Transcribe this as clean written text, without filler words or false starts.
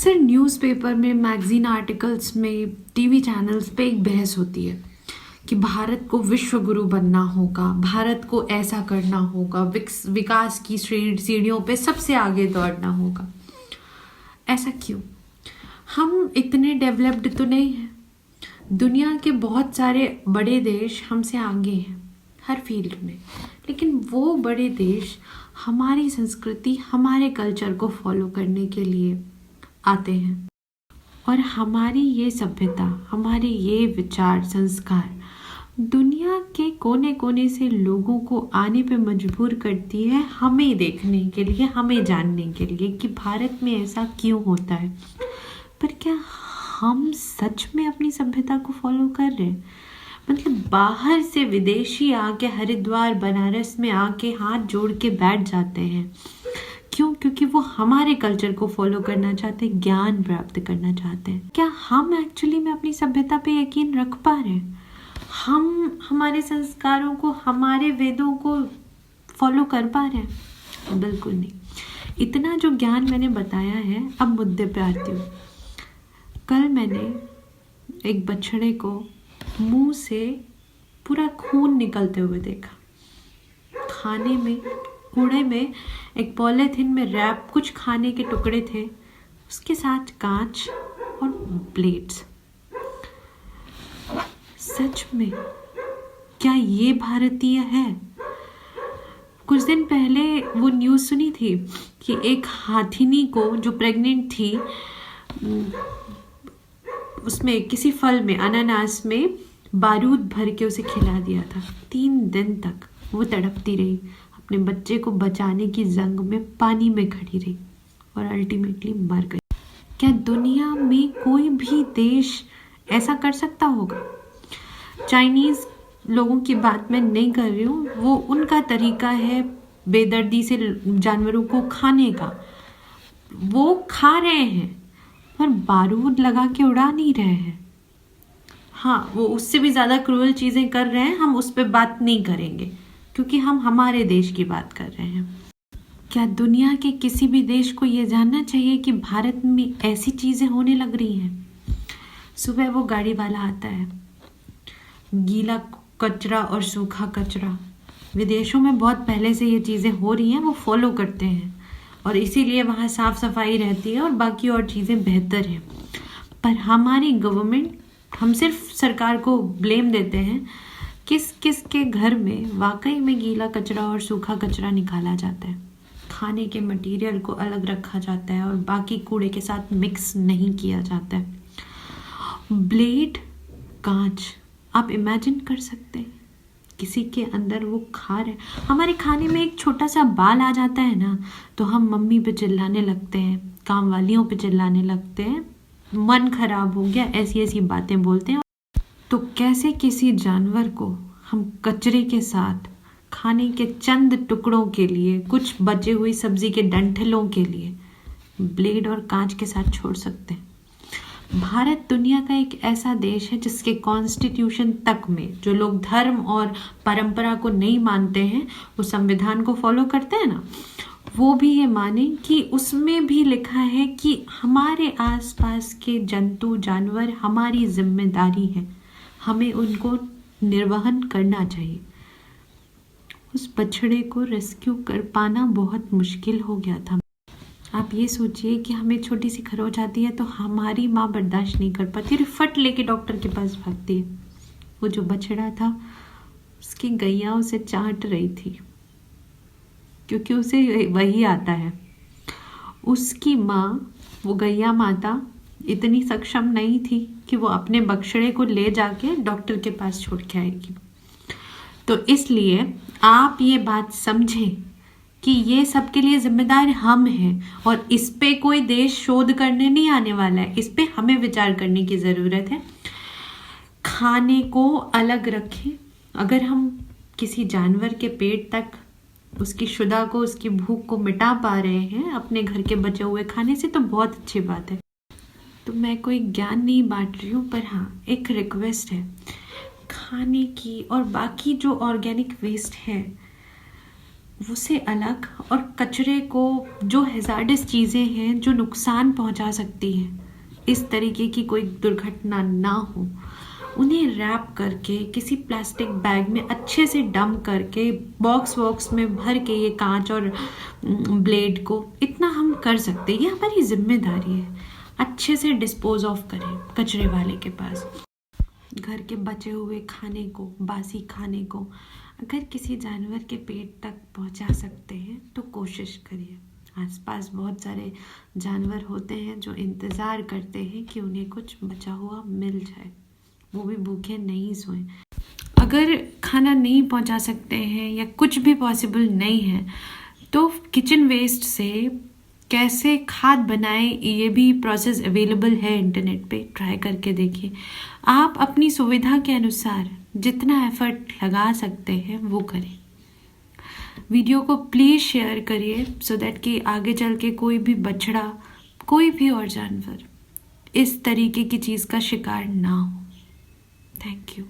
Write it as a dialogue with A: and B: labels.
A: अक्सर न्यूज़पेपर में, magazine articles में, टीवी चैनल्स पे एक बहस होती है कि भारत को विश्व गुरु बनना होगा, भारत को ऐसा करना होगा, विकास की सीढ़ियों पे सबसे आगे दौड़ना होगा। ऐसा क्यों? हम इतने डेवलप्ड तो नहीं हैं। दुनिया के बहुत सारे बड़े देश हमसे आगे हैं हर फील्ड में, लेकिन वो बड़े देश हमारी संस्कृति, हमारे कल्चर को फॉलो करने के लिए आते हैं और हमारी ये सभ्यता, हमारे ये विचार, संस्कार दुनिया के कोने कोने से लोगों को आने पे मजबूर करती है, हमें देखने के लिए, हमें जानने के लिए कि भारत में ऐसा क्यों होता है। पर क्या हम सच में अपनी सभ्यता को फॉलो कर रहे हैं? मतलब बाहर से विदेशी आके हरिद्वार, बनारस में आके हाथ जोड़ के बैठ जाते हैं। क्यों? क्योंकि वो हमारे कल्चर को फॉलो करना चाहते हैं, ज्ञान प्राप्त करना चाहते हैं। क्या हम एक्चुअली में अपनी सभ्यता पे यकीन रख पा रहे हैं? हम हमारे संस्कारों को, हमारे वेदों को फॉलो कर पा रहे हैं? बिल्कुल नहीं। इतना जो ज्ञान मैंने बताया है, अब मुद्दे पे आती हूँ। कल मैंने एक बछड़े को मुंह से पूरा खून निकलते हुए देखा। खाने में, कूड़े में एक पॉलीथिन में रैप कुछ खाने के टुकड़े थे, उसके साथ कांच और ब्लेड्स। सच में क्या ये भारतीय है? कुछ दिन पहले वो न्यूज़ सुनी थी कि एक हाथिनी को जो प्रेग्नेंट थी, उसमें किसी फल में, अनानास में बारूद भर के उसे खिला दिया था। 3 दिन तक वो तड़पती रही, अपने बच्चे को बचाने की जंग में पानी में खड़ी रही और अल्टीमेटली मर गई। क्या दुनिया में कोई भी देश ऐसा कर सकता होगा? चाइनीज़ लोगों की बात मैं नहीं कर रही हूँ, वो उनका तरीका है बेदर्दी से जानवरों को खाने का। वो खा रहे हैं पर बारूद लगा के उड़ा नहीं रहे हैं। हाँ, वो उससे भी ज़्यादा क्रूअल चीज़ें कर रहे हैं, हम उस पर बात नहीं करेंगे क्योंकि हम हमारे देश की बात कर रहे हैं। क्या दुनिया के किसी भी देश को ये जानना चाहिए कि भारत में ऐसी चीज़ें होने लग रही हैं? सुबह वो गाड़ी वाला आता है, गीला कचरा और सूखा कचरा, विदेशों में बहुत पहले से ये चीज़ें हो रही हैं, वो फॉलो करते हैं और इसीलिए वहाँ साफ़ सफाई रहती है और बाकी और चीज़ें बेहतर हैं। पर हमारी गवर्नमेंट, हम सिर्फ सरकार को ब्लेम देते हैं। किस किस के घर में वाकई में गीला कचरा और सूखा कचरा निकाला जाता है? खाने के मटेरियल को अलग रखा जाता है और बाकी कूड़े के साथ मिक्स नहीं किया जाता है। ब्लेड, कांच, आप इमेजिन कर सकते हैं किसी के अंदर वो खा रहे। हमारे खाने में एक छोटा सा बाल आ जाता है ना, तो हम मम्मी पे चिल्लाने लगते हैं, काम वालियों पे चिल्लाने लगते हैं, मन खराब हो गया, ऐसी ऐसी बातें बोलते हैं। तो कैसे किसी जानवर को हम कचरे के साथ, खाने के चंद टुकड़ों के लिए, कुछ बचे हुई सब्जी के डंठलों के लिए ब्लेड और कांच के साथ छोड़ सकते हैं? भारत दुनिया का एक ऐसा देश है जिसके कॉन्स्टिट्यूशन तक में जो लोग धर्म और परंपरा को नहीं मानते हैं, वो संविधान को फॉलो करते हैं ना, वो भी ये माने कि उसमें भी लिखा है कि हमारे आसपास के जंतु, जानवर हमारी जिम्मेदारी है, हमें उनको निर्वहन करना चाहिए। उस बछड़े को रेस्क्यू कर पाना बहुत मुश्किल हो गया था। आप ये सोचिए कि हमें छोटी सी खरोच आती है तो हमारी माँ बर्दाश्त नहीं कर पाती और फट लेके डॉक्टर के पास भागती है। वो जो बछड़ा था, उसकी गैया उसे चाट रही थी क्योंकि उसे वही आता है। उसकी माँ, वो गैया माता, इतनी सक्षम नहीं थी कि वो अपने बछड़े को ले जाके डॉक्टर के पास छोड़ के आएगी। तो इसलिए आप ये बात समझें कि ये सबके लिए जिम्मेदार हम हैं और इस पे कोई देश शोध करने नहीं आने वाला है। इस पे हमें विचार करने की ज़रूरत है। खाने को अलग रखें। अगर हम किसी जानवर के पेट तक उसकी क्षुधा को, उसकी भूख को मिटा पा रहे हैं अपने घर के बचे हुए खाने से, तो बहुत अच्छी बात है। तो मैं कोई ज्ञान नहीं बांट रही हूँ, पर हाँ, एक रिक्वेस्ट है, खाने की और बाकी जो ऑर्गेनिक वेस्ट है उसे अलग, और कचरे को, जो हैज़ार्डस चीज़ें हैं जो नुकसान पहुंचा सकती हैं, इस तरीके की कोई दुर्घटना ना हो, उन्हें रैप करके किसी प्लास्टिक बैग में अच्छे से डंप करके बॉक्स में भर के, ये कांच और ब्लेड को, इतना हम कर सकते हैं, ये हमारी जिम्मेदारी है। अच्छे से डिस्पोज ऑफ करें कचरे वाले के पास। घर के बचे हुए खाने को, बासी खाने को अगर किसी जानवर के पेट तक पहुंचा सकते हैं तो कोशिश करिए। आसपास बहुत सारे जानवर होते हैं जो इंतज़ार करते हैं कि उन्हें कुछ बचा हुआ मिल जाए, वो भी भूखे नहीं सोएं। अगर खाना नहीं पहुंचा सकते हैं या कुछ भी पॉसिबल नहीं है तो किचन वेस्ट से कैसे खाद बनाएं, ये भी प्रोसेस अवेलेबल है इंटरनेट पे, ट्राई करके देखिए। आप अपनी सुविधा के अनुसार जितना एफर्ट लगा सकते हैं वो करें। वीडियो को प्लीज़ शेयर करिए सो दैट कि आगे चल के कोई भी बछड़ा, कोई भी और जानवर इस तरीके की चीज़ का शिकार ना हो। Thank you.